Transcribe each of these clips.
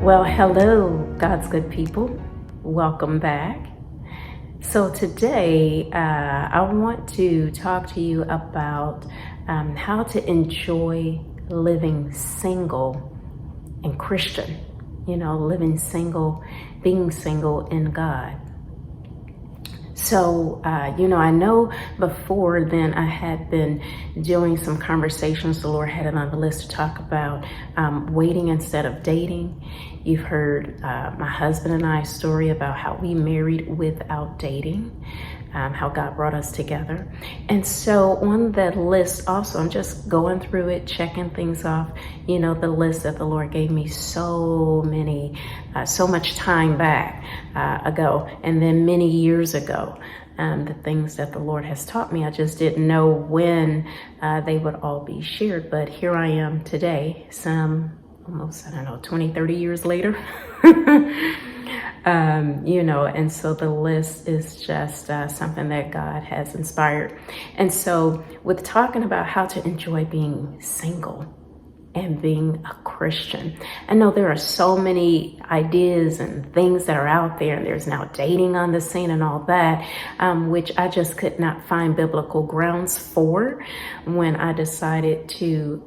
Well, hello, God's good people. Welcome back. So today, I want to talk to you about how to enjoy living single and Christian. Living single, being single in God. So, I know before then I had been doing some conversations. The Lord had it on the list to talk about waiting instead of dating. You've heard my husband and I's story about how we married without dating, how God brought us together. And so on the list also, I'm just going through it, checking things off, the list that the Lord gave me so much time back ago, and then many years ago. The things that the Lord has taught me, I just didn't know when they would all be shared. But here I am today, some almost, 20, 30 years later. And so the list is just something that God has inspired. And so with talking about how to enjoy being single and being a Christian, I know there are so many ideas and things that are out there, and there's now dating on the scene and all that, which I just could not find biblical grounds for when I decided to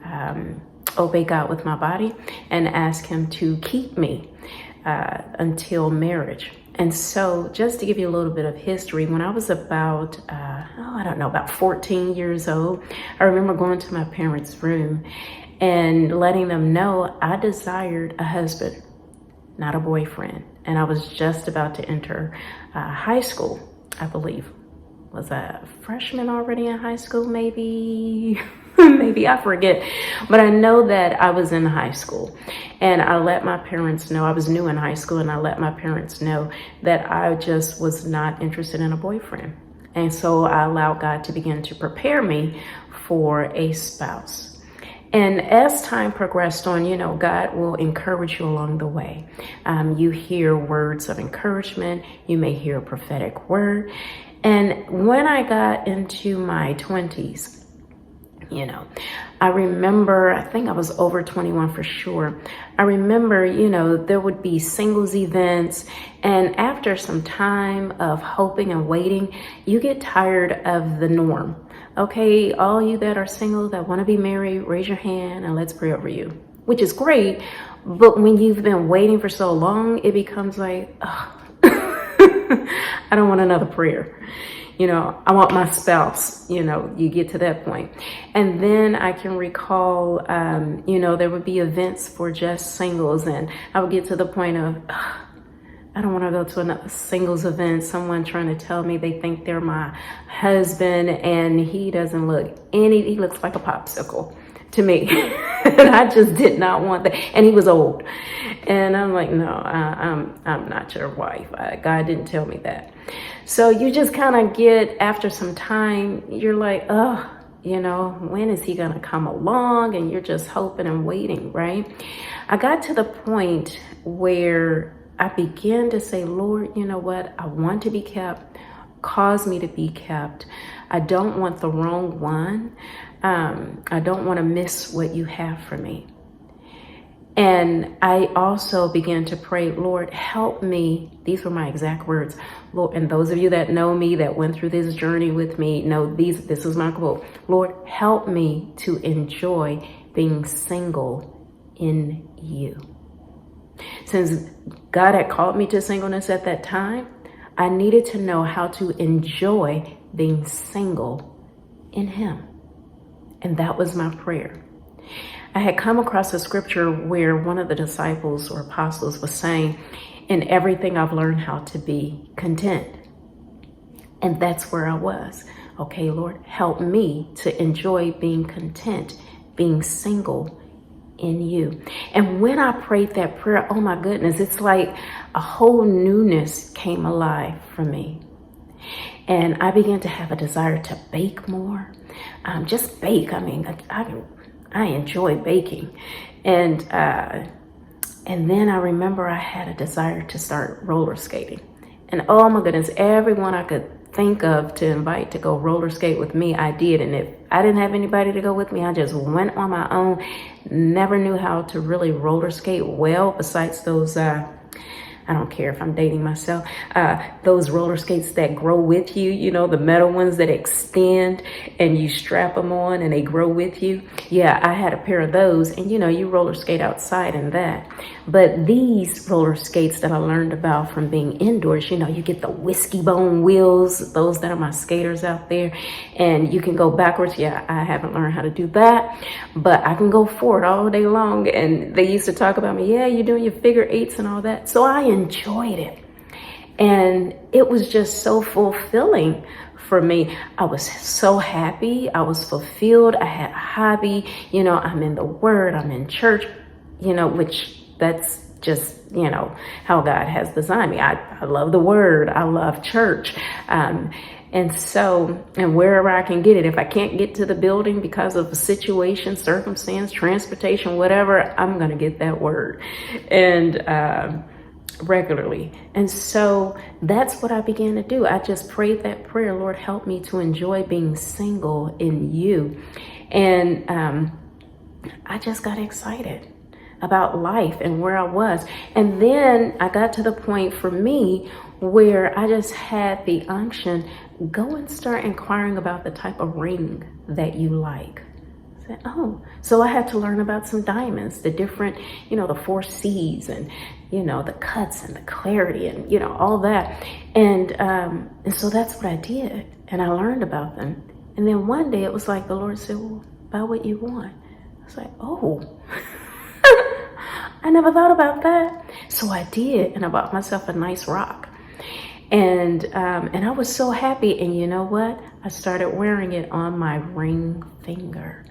obey God with my body and ask Him to keep me until marriage. And so just to give you a little bit of history, when I was about 14 years old, I remember going to my parents' room and letting them know I desired a husband, not a boyfriend. And I was just about to enter high school, I believe. Was a freshman already in high school, maybe? Maybe, I forget. But I know that I was in high school, and I let my parents know. I was new in high school, and I let my parents know that I just was not interested in a boyfriend. And so I allowed God to begin to prepare me for a spouse. And as time progressed on, God will encourage you along the way. You hear words of encouragement. You may hear a prophetic word. And when I got into my 20s, I remember, I think I was over 21 for sure. I remember, there would be singles events. And after some time of hoping and waiting, you get tired of the norm. Okay, all you that are single that want to be married, raise your hand and let's pray over you, which is great. But when you've been waiting for so long, it becomes like, oh, I don't want another prayer. I want my spouse, you get to that point. And then I can recall, there would be events for just singles, and I would get to the point of, I don't want to go to another singles event. Someone trying to tell me they think they're my husband, and he doesn't he looks like a popsicle to me. And I just did not want that. And he was old. And I'm like, no, I'm not your wife. God didn't tell me that. So you just kind of get, after some time, you're like, oh, when is he going to come along? And you're just hoping and waiting, right? I got to the point where I began to say, Lord, you know what? I want to be kept. Cause me to be kept. I don't want the wrong one. I don't want to miss what you have for me. And I also began to pray, Lord, help me. These were my exact words. Lord, and those of you that know me, that went through this journey with me, know this is my quote. Lord, help me to enjoy being single in you. Since God had called me to singleness at that time, I needed to know how to enjoy being single in Him. And that was my prayer. I had come across a scripture where one of the disciples or apostles was saying, in everything I've learned how to be content. And that's where I was. Okay, Lord, help me to enjoy being content, being single in you. And when I prayed that prayer, oh my goodness, it's like a whole newness came alive for me. And I began to have a desire to bake more. Just bake. I mean, I enjoy baking. And then I remember I had a desire to start roller skating. And oh my goodness, everyone I could think of to invite to go roller skate with me, I did. And if I didn't have anybody to go with me, I just went on my own. Never knew how to really roller skate well, besides those I don't care if I'm dating myself, those roller skates that grow with you, you know, the metal ones that extend and you strap them on and they grow with you. Yeah, I had a pair of those, and you know, you roller skate outside in that. But these roller skates that I learned about from being indoors, you know, you get the whiskey bone wheels, those that are my skaters out there, and you can go backwards. Yeah, I haven't learned how to do that, but I can go forward all day long. And they used to talk about me, yeah, you're doing your figure eights and all that. So I enjoyed it. And it was just so fulfilling for me. I was so happy. I was fulfilled. I had a hobby. You know, I'm in the Word, I'm in church, you know, which that's just, you know, how God has designed me. I love the Word. I love church. And so, and wherever I can get it, if I can't get to the building because of a situation, circumstance, transportation, whatever, I'm going to get that Word. And, regularly. And so that's what I began to do. I just prayed that prayer, Lord, help me to enjoy being single in you. And I just got excited about life and where I was. And then I got to the point for me where I just had the unction, go and start inquiring about the type of ring that you like. Said, oh, so I had to learn about some diamonds, the different, you know, the 4 C's, and, you know, the cuts and the clarity and, you know, all that. And so that's what I did. And I learned about them. And then one day it was like the Lord said, well, buy what you want. I was like, oh, I never thought about that. So I did. And I bought myself a nice rock. And I was so happy. And you know what? I started wearing it on my ring finger.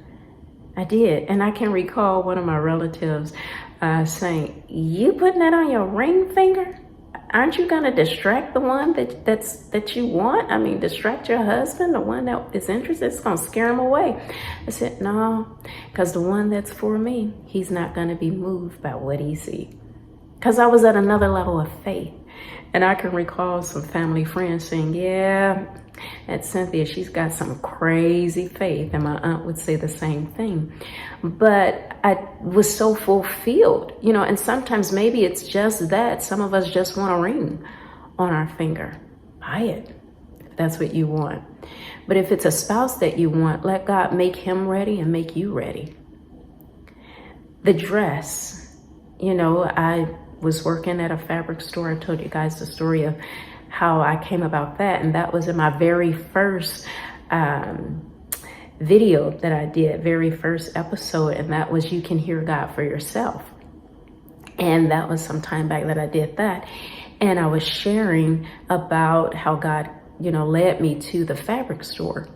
I did. And I can recall one of my relatives saying, you putting that on your ring finger? Aren't you going to distract the one that you want? I mean, distract your husband, the one that is interested? It's going to scare him away. I said, no, because the one that's for me, he's not going to be moved by what he sees. Because I was at another level of faith. And I can recall some family friends saying, yeah, at Cynthia, she's got some crazy faith. And my aunt would say the same thing. But I was so fulfilled, you know, and sometimes maybe it's just that. Some of us just want a ring on our finger. Buy it, if that's what you want. But if it's a spouse that you want, let God make him ready and make you ready. The dress, you know, I was working at a fabric store. I told you guys the story of how I came about that. And that was in my very first video that I did, very first episode. And that was You Can Hear God for Yourself. And that was some time back that I did that. And I was sharing about how God, you know, led me to the fabric store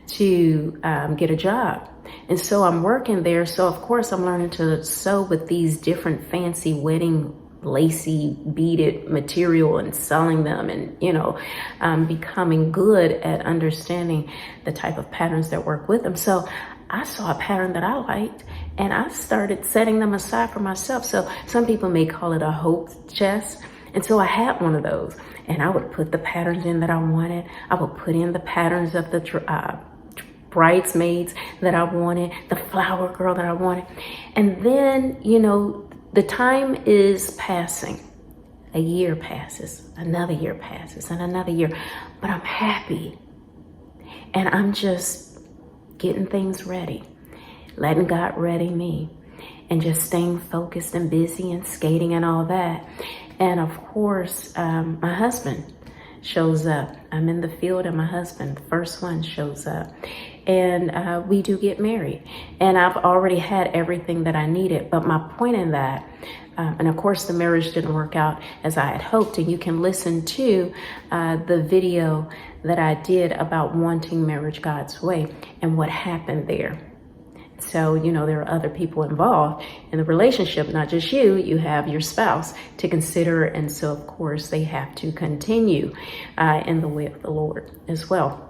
to get a job. And so I'm working there. So of course I'm learning to sew with these different fancy wedding lacy beaded material and selling them, and, you know, becoming good at understanding the type of patterns that work with them. So I saw a pattern that I liked and I started setting them aside for myself. So some people may call it a hope chest. And so I had one of those, and I would put the patterns in that I wanted. I would put in the patterns of the bridesmaids that I wanted, the flower girl that I wanted. And then, you know, the time is passing. A year passes, another year passes, and another year. But I'm happy. And I'm just getting things ready, letting God ready me, and just staying focused and busy and skating and all that. And of course, my husband shows up. I'm in the field and my husband, the first one, shows up. And we do get married. And I've already had everything that I needed. But my point in that, and of course the marriage didn't work out as I had hoped. And you can listen to the video that I did about wanting marriage God's way and what happened there. So, you know, there are other people involved in the relationship, not just you. You have your spouse to consider. And so, of course, they have to continue in the way of the Lord as well.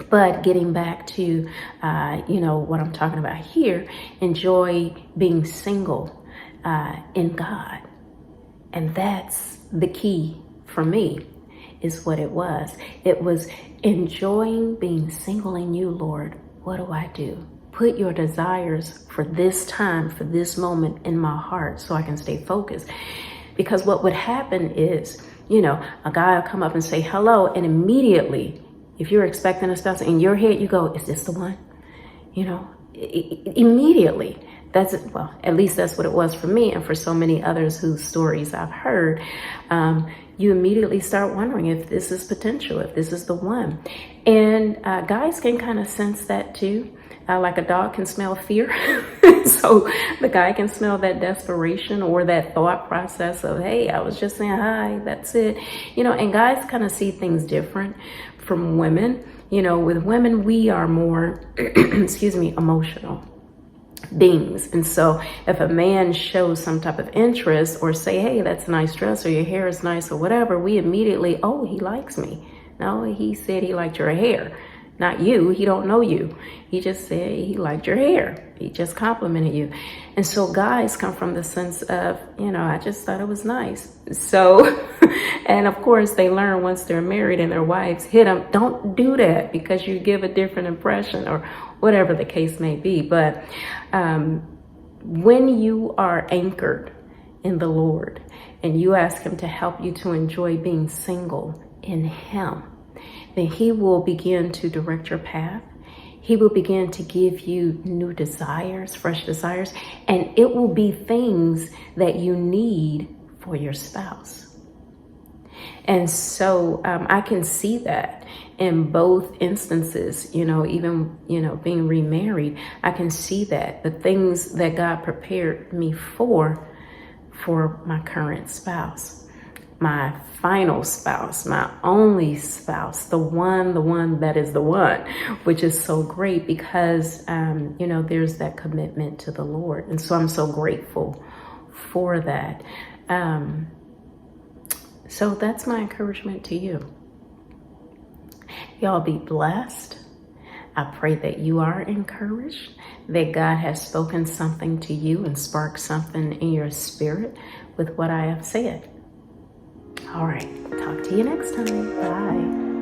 But getting back to, you know, what I'm talking about here, enjoy being single in God. And that's the key for me, is what it was. It was enjoying being single in you, Lord. What do I do? Put your desires for this time, for this moment in my heart so I can stay focused. Because what would happen is, a guy will come up and say hello, and immediately, if you're expecting a spouse, in your head you go, is this the one? Immediately. At least that's what it was for me, and for so many others whose stories I've heard. You immediately start wondering if this is potential, if this is the one. And guys can kind of sense that too. Like a dog can smell fear. So the guy can smell that desperation or that thought process of, hey, I was just saying hi, that's it. And guys kind of see things different from women. With women, we are more, emotional beings. And so if a man shows some type of interest or say, hey, that's a nice dress or your hair is nice or whatever, we immediately, oh, he likes me. No, he said he liked your hair. Not you. He don't know you. He just said he liked your hair. He just complimented you. And so guys come from the sense of, I just thought it was nice. So, and of course they learn once they're married and their wives hit them, don't do that because you give a different impression or whatever the case may be. But when you are anchored in the Lord and you ask him to help you to enjoy being single in him, then he will begin to direct your path. He will begin to give you new desires, fresh desires, and it will be things that you need for your spouse. And so I can see that in both instances, even, being remarried, I can see that the things that God prepared me for my current spouse. My final spouse, my only spouse, the one that is the one, which is so great because, there's that commitment to the Lord. And so I'm so grateful for that. So that's my encouragement to you. Y'all be blessed. I pray that you are encouraged, that God has spoken something to you and sparked something in your spirit with what I have said. All right, talk to you next time. Bye.